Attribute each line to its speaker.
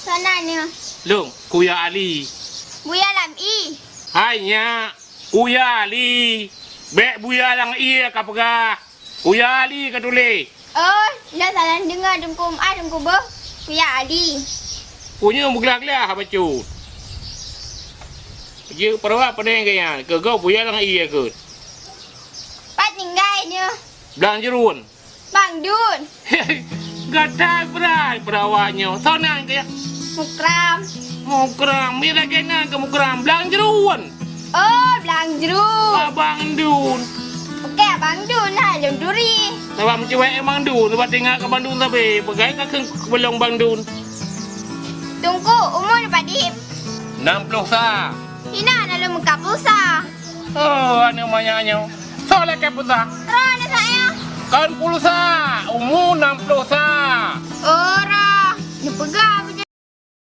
Speaker 1: Sana ni.
Speaker 2: Long, Kuya Ali.
Speaker 1: Buya lam i.
Speaker 2: Hanya Kuya Ali. Bek Buya lang iya kapagah. Kuya Ali ka tuli.
Speaker 1: Oh, dah salah dengar dengkum ai dengkum ber. Buya Ali.
Speaker 2: Punya muglah-glah apa cu. Dia perawat pedeng kaya. Ke kau Buya lang iya ke.
Speaker 1: Pat tinggal ni.
Speaker 2: Belang jerun.
Speaker 1: Bang Dun.
Speaker 2: Gatal berai perawatnya. Sonan kaya.
Speaker 1: Mukram.
Speaker 2: Mukram. Mira kena ke mukram. Belang jerun.
Speaker 1: Oh, Belang Jeruk.
Speaker 2: Abang Dun.
Speaker 1: Okey, Abang Dun lah, Jom Duri.
Speaker 2: Nampak macam cewek Bang Dun. Nampak tengok ke Bang Dun tapi. Pegai ke belong Bang Dun.
Speaker 1: Tunggu, umur dapat dip.
Speaker 2: 60 sah.
Speaker 1: Hina dalam muka pulsa.
Speaker 2: Oh, anu manyaknya. Soalnya ke pulsa.
Speaker 1: Rana saya.
Speaker 2: Kan pulsa. Umur 60 sah.
Speaker 1: Ora. Ni pegang